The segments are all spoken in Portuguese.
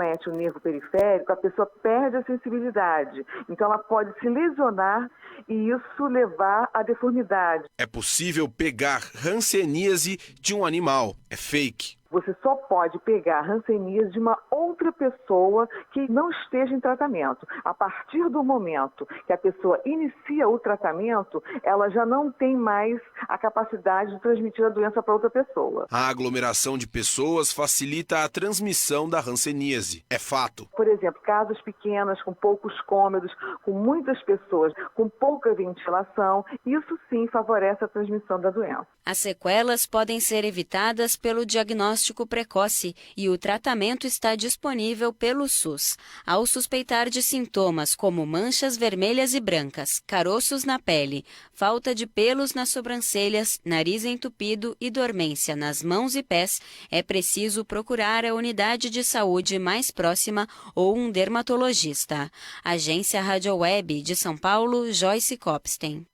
Mete o nervo periférico, a pessoa perde a sensibilidade. Então ela pode se lesionar e isso levar à deformidade. É possível pegar hanseníase de um animal. É fake. Você só pode pegar hanseníase de uma outra pessoa que não esteja em tratamento. A partir do momento que a pessoa inicia o tratamento, ela já não tem mais a capacidade de transmitir a doença para outra pessoa. A aglomeração de pessoas facilita a transmissão da hanseníase. É fato. Por exemplo, casas pequenas, com poucos cômodos, com muitas pessoas, com pouca ventilação, isso sim favorece a transmissão da doença. As sequelas podem ser evitadas pelo diagnóstico precoce e o tratamento está disponível pelo SUS. Ao suspeitar de sintomas como manchas vermelhas e brancas, caroços na pele, falta de pelos nas sobrancelhas, nariz entupido e dormência nas mãos e pés, é preciso procurar a unidade de saúde mais próxima ou um dermatologista. Agência Rádio Web de São Paulo, Joyce Kopstein.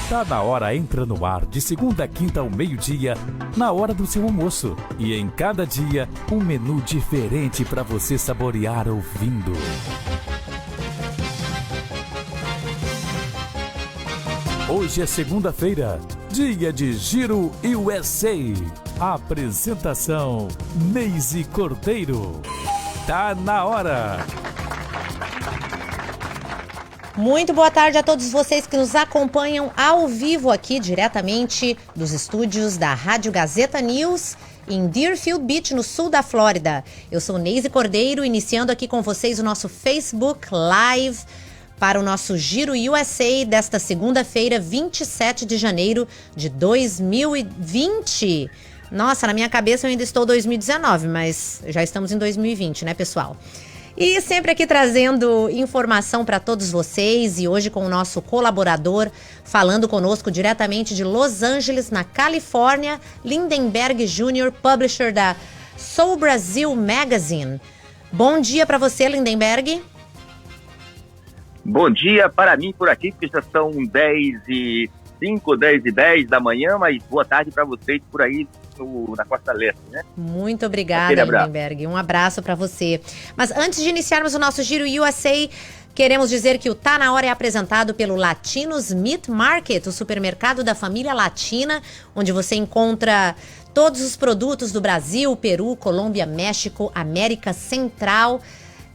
Tá na hora entra no ar de segunda a quinta ao meio-dia, na hora do seu almoço. E em cada dia, um menu diferente para você saborear ouvindo. Hoje é segunda-feira, dia de Giro USA. Apresentação, Neise Cordeiro. Tá na hora. Muito boa tarde a todos vocês que nos acompanham ao vivo aqui diretamente dos estúdios da Rádio Gazeta News em Deerfield Beach, no sul da Flórida. Eu sou Neise Cordeiro, iniciando aqui com vocês o nosso Facebook Live para o nosso Giro USA desta segunda-feira, 27 de janeiro de 2020. Nossa, na minha cabeça eu ainda estou 2019, mas já estamos em 2020, né, pessoal? E sempre aqui trazendo informação para todos vocês e hoje com o nosso colaborador falando conosco diretamente de Los Angeles, na Califórnia, Lindenberg Jr., publisher da Soul Brazil Magazine. Bom dia para você, Lindenberg. Bom dia para mim por aqui, que já são 10h05, 10h10 da manhã, mas boa tarde para vocês por aí na Costa Leste, né? Muito obrigada, Lindenberg. Um abraço para você. Mas antes de iniciarmos o nosso Giro USA, queremos dizer que o Tá Na Hora é apresentado pelo Latinos Meat Market, o supermercado da família latina, onde você encontra todos os produtos do Brasil, Peru, Colômbia, México, América Central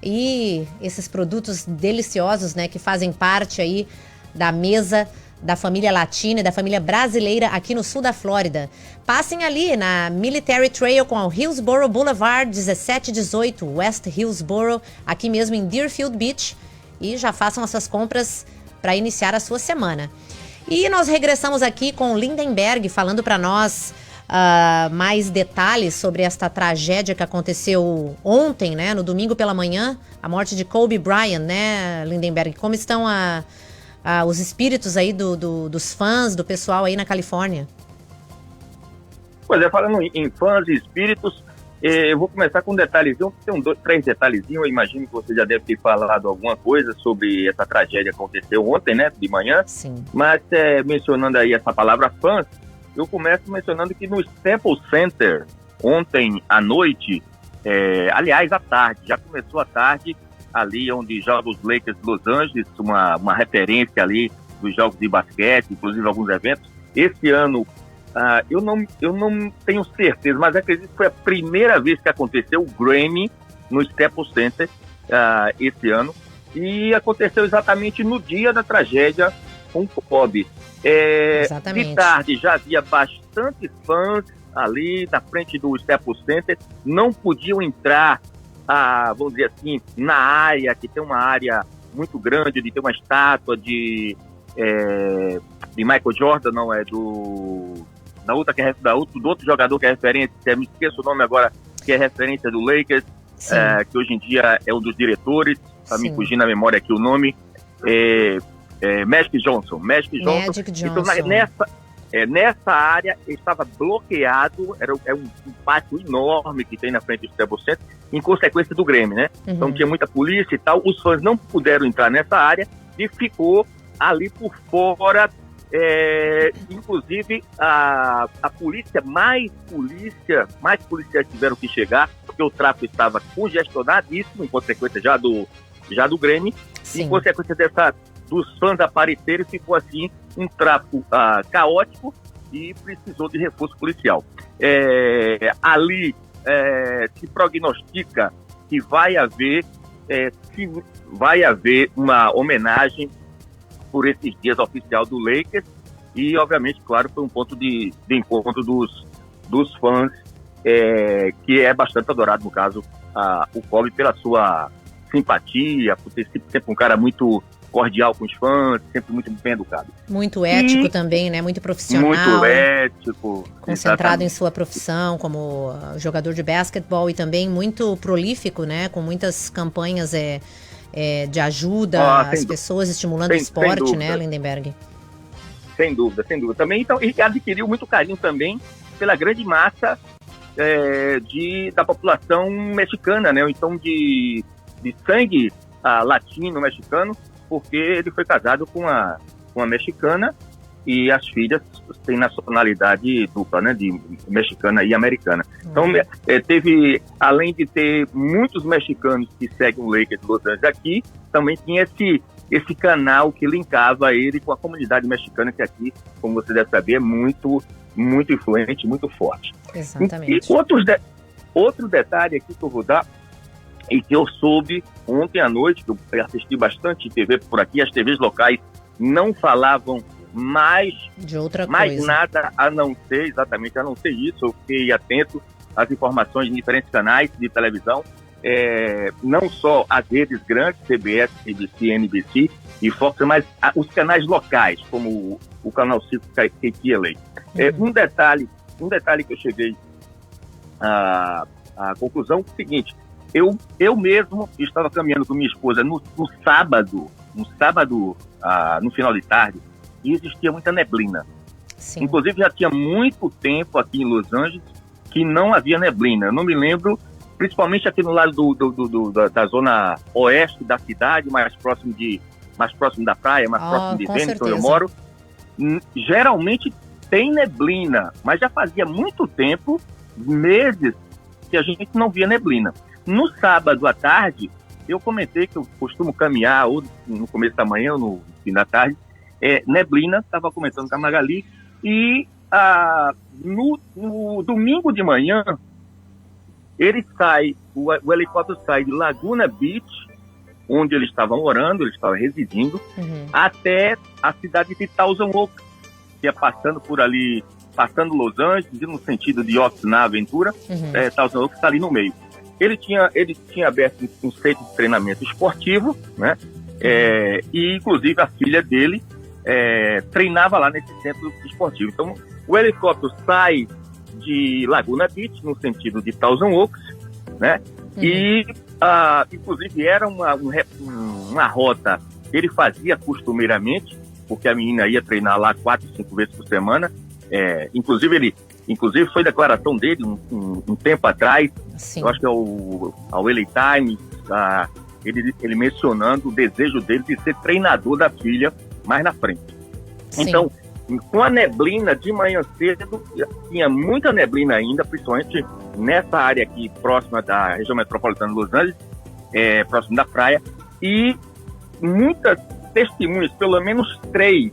e esses produtos deliciosos, né, que fazem parte aí da mesa da família latina e da família brasileira aqui no sul da Flórida. Passem ali na Military Trail com o Hillsborough Boulevard 1718 West Hillsborough, aqui mesmo em Deerfield Beach, e já façam as suas compras para iniciar a sua semana. E nós regressamos aqui com o Lindenberg falando para nós mais detalhes sobre esta tragédia que aconteceu ontem, né, no domingo pela manhã, a morte de Kobe Bryant, né, Lindenberg? Como estão os espíritos aí dos fãs, do pessoal aí na Califórnia? Pois é, falando em fãs e espíritos, eu vou começar com um detalhezinho, tem 3 detalhezinhos, eu imagino que você já deve ter falado alguma coisa sobre essa tragédia que aconteceu ontem, né, de manhã. Sim. Mas mencionando aí essa palavra fãs, eu começo mencionando que no Staples Center, ontem à noite, aliás, à tarde, já começou à tarde, ali onde joga os Lakers de Los Angeles, uma referência ali dos jogos de basquete, inclusive alguns eventos. Esse ano, eu não tenho certeza, mas acredito que foi a primeira vez que aconteceu o Grammy no Staples Center esse ano, e aconteceu exatamente no dia da tragédia com o Kobe. Exatamente. De tarde já havia bastante fãs ali na frente do Staples Center, não podiam entrar, vamos dizer assim, na área, que tem uma área muito grande, de ter uma estátua de Michael Jordan, não é do outro jogador que é referência, me esqueço o nome agora, que é referência do Lakers, que hoje em dia é um dos diretores, para me fugir na memória aqui o nome, Magic Johnson. Então, nessa área estava bloqueado, é um pátio enorme que tem na frente do Staples Center, em consequência do Grêmio, né? Uhum. Então tinha muita polícia e tal, os fãs não puderam entrar nessa área e ficou ali por fora Inclusive, a polícia, mais policiais tiveram que chegar, porque o tráfego estava congestionadíssimo, em consequência já do Grêmio, Sim. em consequência dos fãs aparecerem, ficou assim um tráfego caótico e precisou de reforço policial. Ali se prognostica que vai haver uma homenagem por esses dias oficial do Lakers e, obviamente, claro, foi um ponto de encontro dos fãs, que é bastante adorado, no caso, o Kobe, pela sua simpatia, por ter sempre um cara muito cordial com os fãs, sempre muito bem educado. Muito ético também, né? Muito profissional. Muito ético. Concentrado exatamente. em sua profissão como jogador de basquetebol e também muito prolífico, né? Com muitas campanhas de ajuda às pessoas, estimulando o esporte, né, Lindenberg? Sem dúvida. Também, então, ele adquiriu muito carinho também pela grande massa da população mexicana, né? Ou então de sangue latino-mexicano, porque ele foi casado com uma mexicana e as filhas têm nacionalidade dupla, né, de mexicana e americana. Então, teve, além de ter muitos mexicanos que seguem o Lakers de Los Angeles aqui, também tinha esse canal que linkava ele com a comunidade mexicana, que aqui, como você deve saber, é muito, muito influente, muito forte. Exatamente. E outro detalhe aqui que eu vou dar, e que eu soube ontem à noite, que eu assisti bastante TV por aqui, as TVs locais não falavam mais nada a não ser isso. Eu fiquei atento às informações de diferentes canais de televisão, não só as redes grandes, CBS, ABC, NBC e Fox, mas os canais locais, como o canal 5 KTLA. Um detalhe que eu cheguei à conclusão é o seguinte: eu mesmo estava caminhando com minha esposa no sábado, no final de tarde, e existia muita neblina. Sim. Inclusive, já tinha muito tempo aqui em Los Angeles que não havia neblina. Eu não me lembro, principalmente aqui no lado da zona oeste da cidade, mais próximo da praia, mais próximo de Venice, onde eu moro. Geralmente tem neblina, mas já fazia muito tempo, meses, que a gente não via neblina. No sábado à tarde, eu comentei que eu costumo caminhar ou no começo da manhã ou no fim da tarde. Neblina, estava comentando com a Magali, e no domingo de manhã, o helicóptero sai de Laguna Beach, onde eles estavam morando, eles estavam residindo, até a cidade de Thousand Oaks, que é passando por ali, passando Los Angeles, no sentido de Oxnard, Thousand Oaks está ali no meio. Ele tinha aberto um centro de treinamento esportivo, né? E inclusive a filha dele treinava lá nesse centro esportivo. Então, o helicóptero sai de Laguna Beach, no sentido de Thousand Oaks, né? E, inclusive, era uma rota que ele fazia costumeiramente, porque a menina ia treinar lá 4, 5 vezes por semana. Inclusive foi declaração dele um tempo atrás. Sim. Eu acho que é o LA Times, ele mencionando o desejo dele de ser treinador da filha mais na frente. Sim. Então, com a neblina de manhã cedo, tinha muita neblina ainda, principalmente nessa área aqui próxima da região metropolitana de Los Angeles, próximo da praia, e muitas testemunhas, pelo menos 3,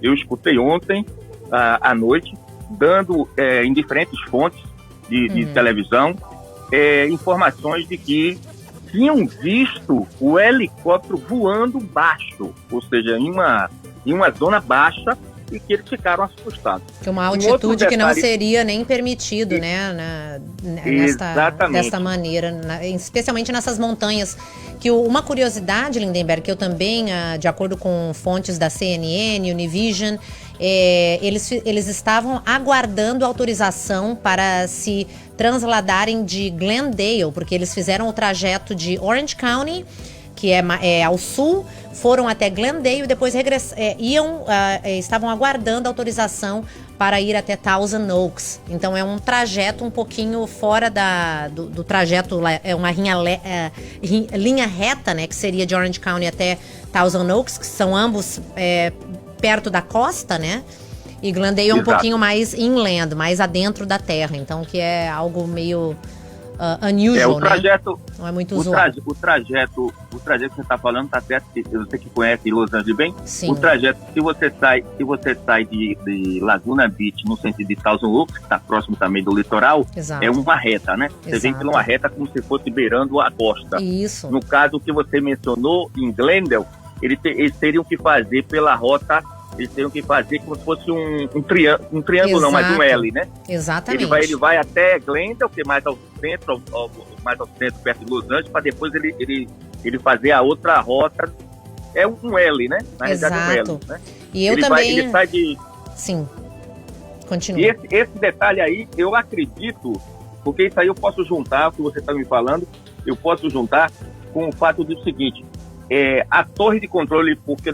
eu escutei ontem à noite, dando em diferentes fontes de televisão informações de que tinham visto o helicóptero voando baixo, ou seja, em uma zona baixa, e que eles ficaram assustados. Que uma altitude que não seria nem permitido, né, dessa maneira, especialmente nessas montanhas. Que uma curiosidade, Lindenberg, que eu também, de acordo com fontes da CNN, Univision, eles estavam aguardando autorização para se transladarem de Glendale, porque eles fizeram o trajeto de Orange County, que é ao sul, foram até Glendale e depois estavam aguardando autorização para ir até Thousand Oaks. Então é um trajeto um pouquinho fora do trajeto, é uma linha reta, né, que seria de Orange County até Thousand Oaks, que são ambos perto da costa, né? E Glendale é um pouquinho mais inland, mais adentro da terra. Então, que é algo meio unusual, o trajeto, né? Não é muito usual. O trajeto que você está falando tá certo. Você que conhece Los Angeles bem, Sim. O trajeto, se você sai de Laguna Beach no sentido de Thousand Oaks, que está próximo também do litoral, Exato. é uma reta, né? Você vem por uma reta como se fosse beirando a costa. Isso. No caso que você mencionou, em Glendale, eles teriam que fazer pela rota. Eles teriam que fazer como se fosse um triângulo, não, mas um L, né? Exatamente. Ele vai até Glendale, que é mais ao centro, perto de Los Angeles, para depois ele fazer a outra rota. É um L, né? Na Exato. realidade é um L, né? E eu também... Ele sai de... Sim. Continua. E esse detalhe aí, eu acredito, porque isso aí eu posso juntar, o que você está me falando, eu posso juntar com o fato do seguinte... a torre de controle, porque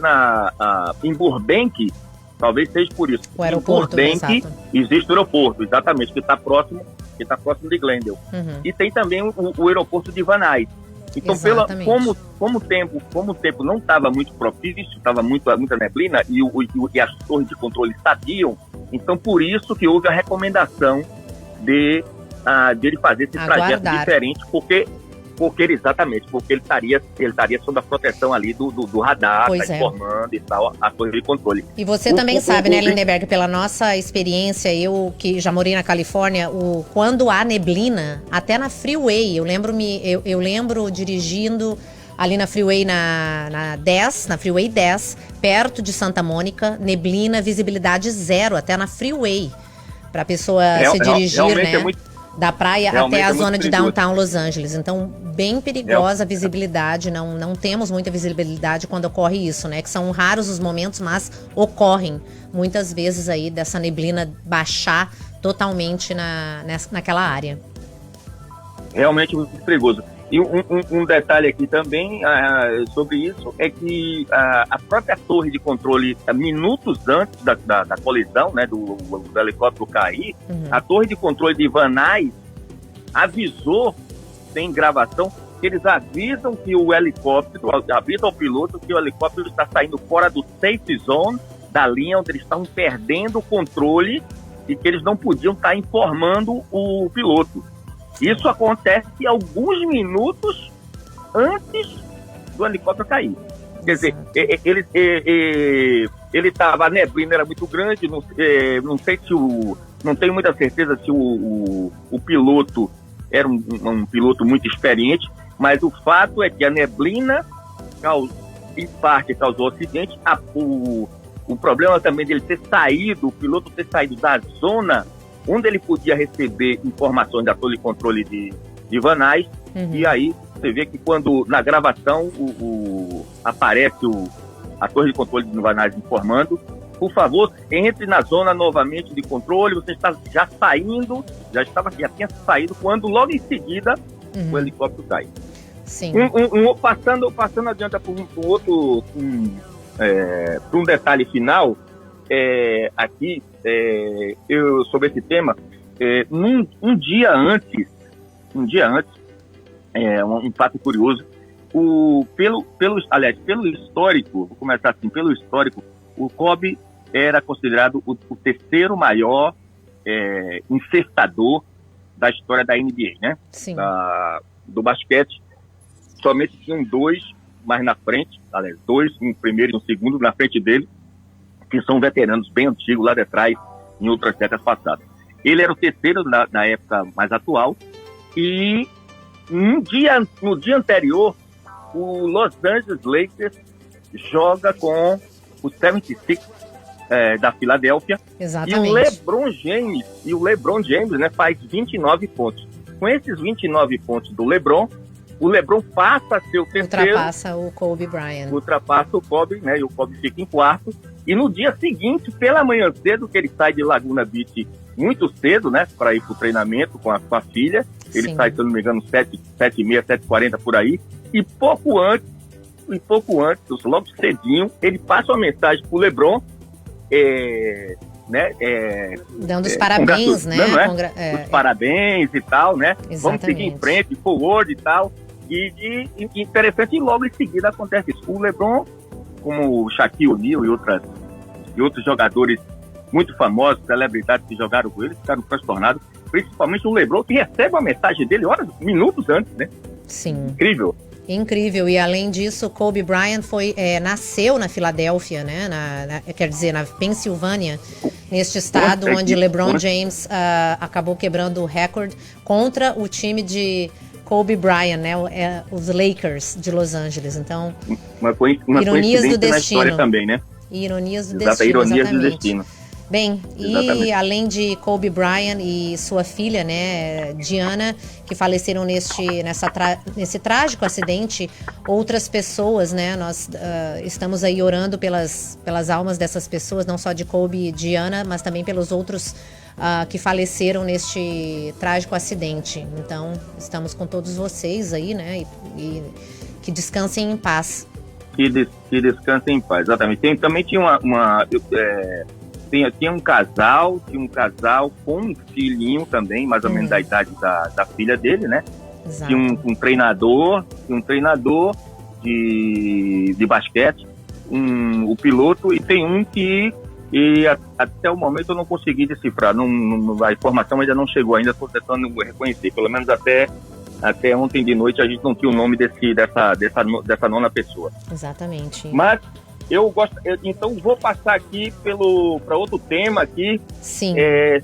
em Burbank, talvez seja por isso. O aeroporto, em Burbank exato. Existe o aeroporto, exatamente, que está próximo de Glendale. Uhum. E tem também o aeroporto de Van Nuys. Então, como o tempo não estava muito propício, estava muita neblina e as torres de controle sabiam, então por isso que houve a recomendação dele fazer esse trajeto diferente, porque ele estaria sob a proteção ali do radar, tá informando e tal, a torre de controle. E você também sabe, né, Lindenberg, pela nossa experiência, eu que já morei na Califórnia, quando há neblina, até na freeway, eu lembro dirigindo ali na freeway na freeway 10, perto de Santa Mônica, neblina, visibilidade zero, até na freeway, pra pessoa se dirigir, né? Da praia até a zona de downtown Los Angeles. Então, bem perigosa a visibilidade. Não temos muita visibilidade quando ocorre isso, né? Que são raros os momentos, mas ocorrem muitas vezes aí dessa neblina baixar totalmente naquela área. Realmente muito perigoso. E um detalhe aqui também sobre isso é que a própria torre de controle, minutos antes da colisão, né, do helicóptero cair, a torre de controle de Van Nuys avisou, tem gravação, que eles avisam que avisam ao piloto que o helicóptero está saindo fora do safe zone, da linha onde eles estavam perdendo o controle e que eles não podiam estar informando o piloto. Isso acontece alguns minutos antes do helicóptero cair. Quer dizer, ele estava, a neblina era muito grande, não sei se não tenho muita certeza se o piloto era um piloto muito experiente, mas o fato é que a neblina, em parte, causou acidente. O problema também dele o piloto ter saído da zona onde ele podia receber informações da torre de controle de Van Nuys, e aí você vê que quando na gravação aparece a torre de controle de Van Nuys informando: por favor, entre na zona novamente de controle, você está já saindo, já tinha saído, quando logo em seguida o helicóptero cai. Sim. Passando adiante para um detalhe final, aqui, sobre esse tema, um dia antes, um fato curioso, pelo histórico, vou começar assim, pelo histórico, o Kobe era considerado o terceiro maior encestador da história da NBA, né? Sim. Do basquete. Somente tinham dois mais na frente, dois, um primeiro e um segundo na frente dele, que são veteranos bem antigos lá de trás, em outras décadas passadas. Ele era o terceiro na época mais atual, e no dia anterior, o Los Angeles Lakers joga com o 76 da Filadélfia. Exatamente. E o LeBron James, né, faz 29 pontos. Com esses 29 pontos do LeBron, o LeBron passa a ser o terceiro. Ultrapassa o Kobe Bryant. Ultrapassa o Kobe, né, e o Kobe fica em quarto. E no dia seguinte, pela manhã cedo, que ele sai de Laguna Beach muito cedo, né, para ir para o treinamento com a filha. Ele Sim. sai, se eu não me engano, 7h30, 7h40 por aí. E pouco antes, logo cedinho, ele passa uma mensagem pro LeBron, dando os parabéns, né? Os parabéns e tal, né? Exatamente. Vamos seguir em frente, forward e tal. E interessante, e logo em seguida acontece isso. O LeBron, como o Shaquille O'Neal e e outros jogadores muito famosos, celebridades que jogaram com ele, ficaram transtornados, principalmente o LeBron, que recebe uma mensagem dele minutos antes, né? Sim. Incrível. Incrível, e além disso, Kobe Bryant nasceu na Filadélfia, né? Quer dizer, na Pensilvânia, neste estado onde LeBron James acabou quebrando o recorde contra o time de Kobe Bryant, né? Os Lakers de Los Angeles. Então, ironias do destino. Na história também, né? Ironias do destino. Ironias do destino. Bem, Exatamente. E além de Kobe Bryant e sua filha, né, Diana, que faleceram nesse trágico acidente, outras pessoas, né, nós estamos aí orando pelas almas dessas pessoas, não só de Kobe e Diana, mas também pelos outros que faleceram neste trágico acidente. Então, estamos com todos vocês aí, né, e que descansem em paz. Que descansem em paz, exatamente. Também tinha tinha um casal com um filhinho também, mais ou menos da idade da filha dele, né? Exato. Tinha um treinador de basquete, o piloto, e tem um que até o momento eu não consegui decifrar, a informação ainda não chegou, ainda estou tentando reconhecer, pelo menos até ontem de noite a gente não tinha o nome dessa nona pessoa. Exatamente. Mas então vou passar aqui para outro tema aqui. Sim.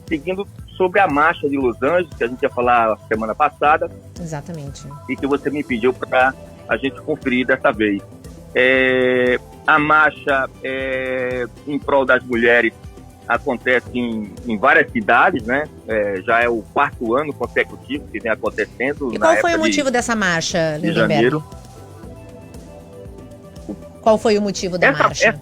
Seguindo sobre a marcha de Los Angeles, que a gente ia falar semana passada. Exatamente. E que você me pediu para a gente conferir dessa vez. A marcha em prol das mulheres acontece em várias cidades, né? Já é o 4º ano consecutivo que vem acontecendo. E qual foi o motivo dessa marcha, Lindenberg? De janeiro. Qual foi o motivo da marcha?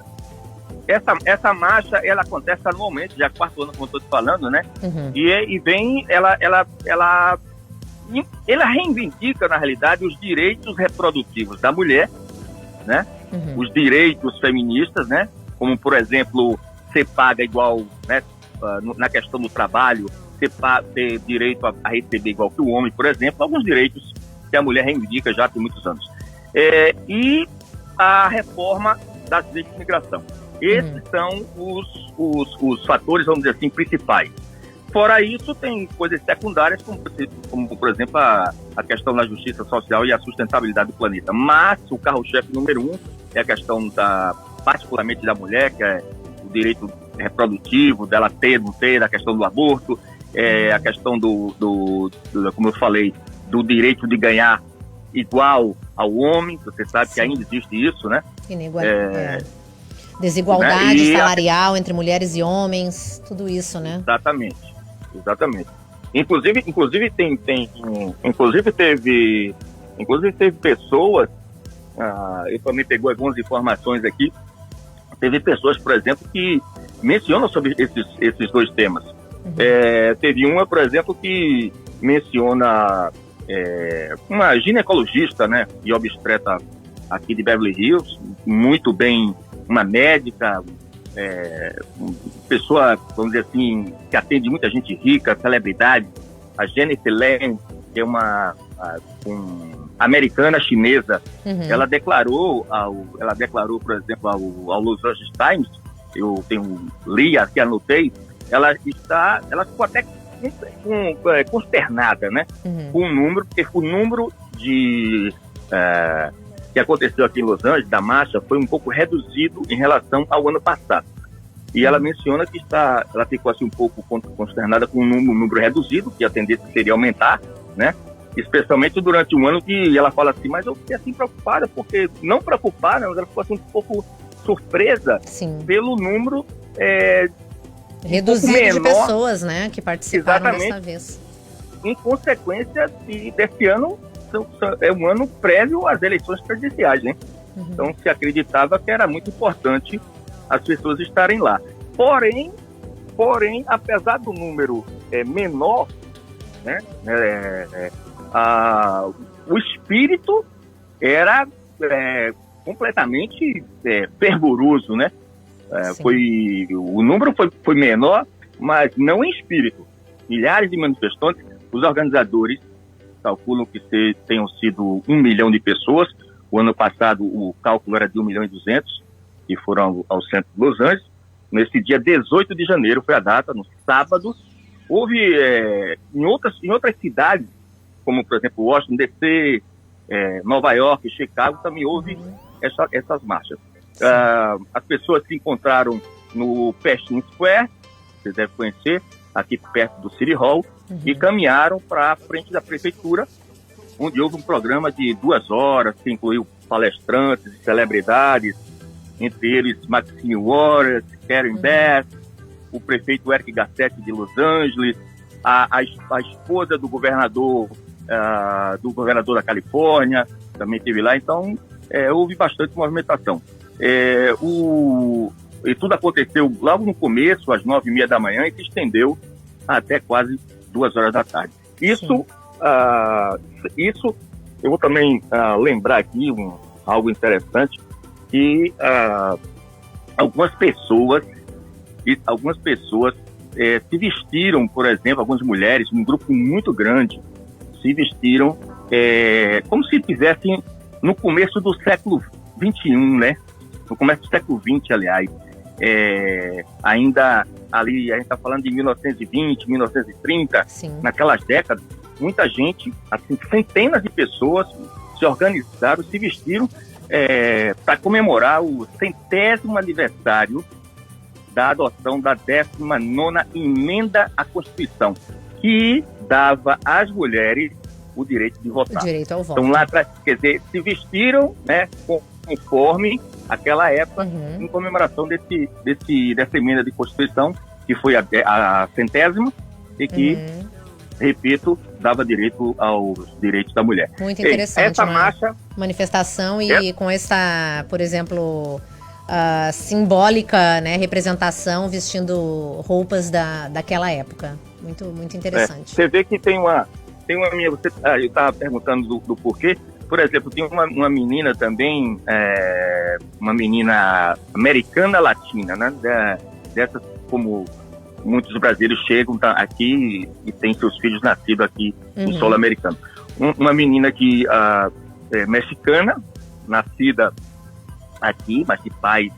Essa marcha, ela acontece anualmente, já 4º ano, como eu estou te falando, né? Uhum. E vem, ela reivindica, na realidade, os direitos reprodutivos da mulher, né? Uhum. Os direitos feministas, né? Como, por exemplo, ser paga igual, né? Na questão do trabalho, ter direito a receber igual que o homem, por exemplo, alguns direitos que a mulher reivindica já há muitos anos. E a reforma das leis de imigração. Esses são os fatores, vamos dizer assim, principais. Fora isso, tem coisas secundárias, como por exemplo, a questão da justiça social e a sustentabilidade do planeta. Mas o carro-chefe número 1 é a questão particularmente da mulher, que é o direito reprodutivo, dela ter, não ter, a questão do aborto, a questão como eu falei, do direito de ganhar igual ao homem. Você sabe que ainda existe isso, né? Desigualdade salarial entre mulheres e homens, tudo isso, né? Exatamente. Inclusive teve pessoas, eu também pegou algumas informações aqui, teve pessoas, por exemplo, que mencionam sobre esses dois temas. Teve uma, por exemplo, que menciona uma ginecologista, né, e obstetra aqui de Beverly Hills, muito bem, uma médica, pessoa, vamos dizer assim, que atende muita gente rica, celebridade, a Jennifer Lane, que é uma americana chinesa. Ela declarou, por exemplo, ao Los Angeles Times, eu li aqui, anotei, ela ficou até consternada, né? Com o número, porque o número que aconteceu aqui em Los Angeles, da marcha, foi um pouco reduzido em relação ao ano passado. E ela menciona que ela ficou assim um pouco consternada com um número reduzido, que a tendência seria aumentar, né? Especialmente durante um ano que ela fala assim, mas eu fiquei assim preocupada, porque não preocupada, mas ela ficou assim um pouco surpresa. Sim. Pelo número reduzido de pessoas, né, que participaram dessa vez. Em consequência desse ano, é um ano prévio às eleições presidenciais, né? Então se acreditava que era muito importante as pessoas estarem lá. Porém, apesar do número menor, né, o espírito era completamente fervoroso, né? O número foi menor, mas não em espírito. Milhares de manifestantes, os organizadores calculam que tenham sido 1 milhão de pessoas. O ano passado o cálculo era de 1,2 milhão, que foram ao centro de Los Angeles. nesse dia 18 de janeiro, foi a data, no sábado. Houve em outras cidades, como, por exemplo, Washington, D.C., Nova York, Chicago, também houve essas marchas. As pessoas se encontraram no Pershing Square, vocês devem conhecer, aqui perto do City Hall, e caminharam para a frente da prefeitura, onde houve um programa de 2 horas, que incluiu palestrantes e celebridades, entre eles Maxine Waters, Karen Bass, o prefeito Eric Garcetti de Los Angeles, a esposa do governador da Califórnia, também esteve lá. Então, houve bastante movimentação. E tudo aconteceu logo no começo, às 9h30 da manhã, e se estendeu até quase 2 horas da tarde. Isso eu vou também lembrar aqui algo interessante, que algumas pessoas se vestiram, por exemplo, algumas mulheres, um grupo muito grande, se vestiram como se estivessem no começo do século XXI, né? No começo do século XX, aliás. Ainda ali, a gente está falando de 1920, 1930, Sim. Naquelas décadas, muita gente, assim, centenas de pessoas se organizaram, se vestiram para comemorar o 100º aniversário da adoção da 19ª emenda à Constituição, que dava às mulheres o direito de votar. O direito ao voto. Então, lá atrás, quer dizer, se vestiram, né, conforme aquela época, em comemoração dessa emenda de Constituição, que foi a 100ª, e que, repito, dava direito aos direitos da mulher. Muito interessante. Essa marcha... manifestação e com essa, por exemplo, simbólica, né, representação, vestindo roupas daquela época. Muito, muito interessante. Você vê que tem uma minha... eu estava perguntando do porquê. Por exemplo, tem uma menina também, uma menina americana latina, né? Dessas, como muitos brasileiros chegam aqui e têm seus filhos nascidos aqui no solo americano. Uma menina que mexicana, nascida aqui, mas de pais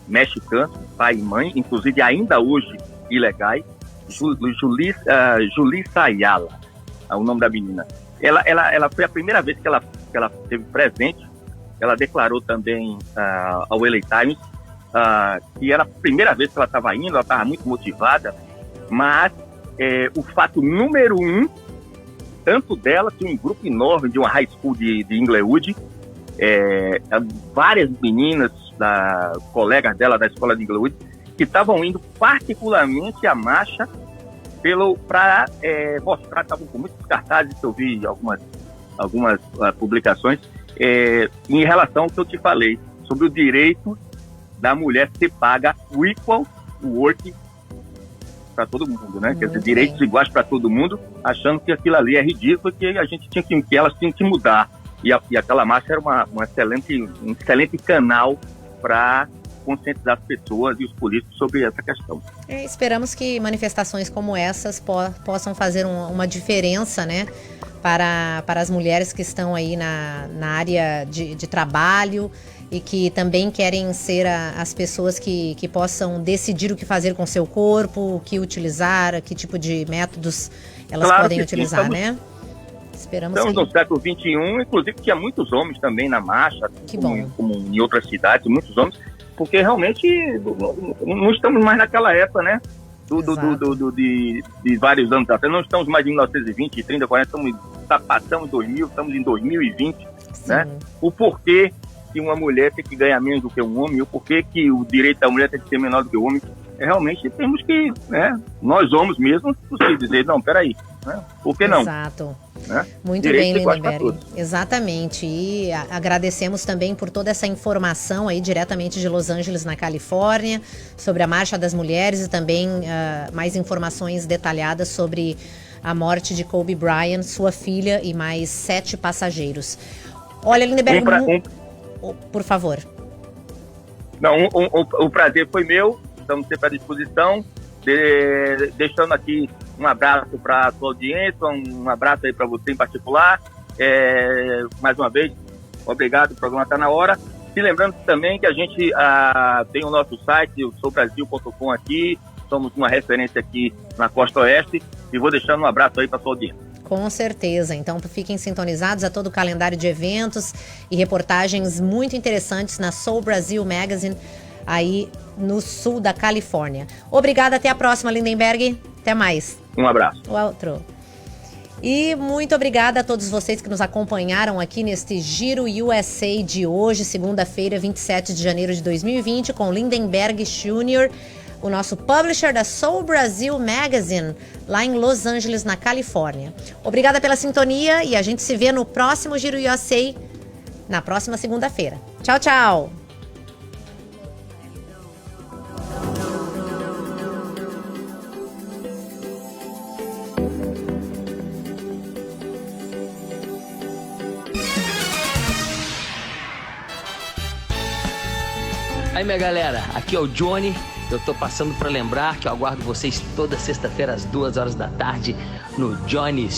mexicanos, pai e mãe, inclusive ainda hoje ilegais, Julissa Ayala, é o nome da menina. Ela foi a primeira vez que ela esteve presente. Ela declarou também ao LA Times que era a primeira vez que ela estava indo, ela estava muito motivada, mas o fato número 1, tanto dela, tinha um grupo enorme de uma high school de Inglewood, várias meninas, colegas dela da escola de Inglewood, que estavam indo particularmente à marcha para mostrar, estavam com muitos cartazes, que eu vi algumas publicações, em relação ao que eu te falei, sobre o direito da mulher ser paga o equal work para todo mundo, né? Quer dizer, direitos iguais para todo mundo, achando que aquilo ali é ridículo, que que elas tinham que mudar. E aquela marcha era um excelente canal para conscientizar as pessoas e os políticos sobre essa questão. Esperamos que manifestações como essas possam fazer uma diferença, né, para as mulheres que estão aí na área de trabalho e que também querem ser as pessoas que possam decidir o que fazer com seu corpo, o que utilizar, que tipo de métodos elas podem utilizar, né? Estamos no século XXI, inclusive tinha muitos homens também na marcha, como em outras cidades, muitos homens, porque realmente não estamos mais naquela época, né? De vários anos atrás. Não estamos mais em 1920, 30, 40, passamos 2000, estamos em 2020, né? O porquê que uma mulher tem que ganhar menos do que um homem, o porquê que o direito da mulher tem que ser menor do que o homem, realmente temos que, né, nós homens mesmos, dizer, não, peraí, né? Por que não? Exato. Né? Muito bem, Lindenberg. Exatamente. E agradecemos também por toda essa informação aí diretamente de Los Angeles, na Califórnia, sobre a Marcha das Mulheres e também mais informações detalhadas sobre a morte de Kobe Bryant, sua filha e mais 7 passageiros. Olha, Lindenberg, por favor. Não, o prazer foi meu, estamos sempre à disposição, deixando aqui um abraço para a sua audiência, um abraço aí para você em particular. Mais uma vez, obrigado, o programa está na hora. E lembrando também que a gente tem o nosso site, o soubrasil.com aqui, somos uma referência aqui na Costa Oeste, e vou deixando um abraço aí para sua audiência. Com certeza, então fiquem sintonizados a todo o calendário de eventos e reportagens muito interessantes na Soul Brasil Magazine, aí no sul da Califórnia. Obrigada, até a próxima, Lindenberg, até mais. Um abraço. O outro. E muito obrigada a todos vocês que nos acompanharam aqui neste Giro USA de hoje, segunda-feira, 27 de janeiro de 2020, com Lindenberg Jr., o nosso publisher da Soul Brasil Magazine, lá em Los Angeles, na Califórnia. Obrigada pela sintonia e a gente se vê no próximo Giro USA, na próxima segunda-feira. Tchau, tchau! Aí, minha galera, aqui é o Johnny. Eu tô passando para lembrar que eu aguardo vocês toda sexta-feira às 2 horas da tarde no Johnny's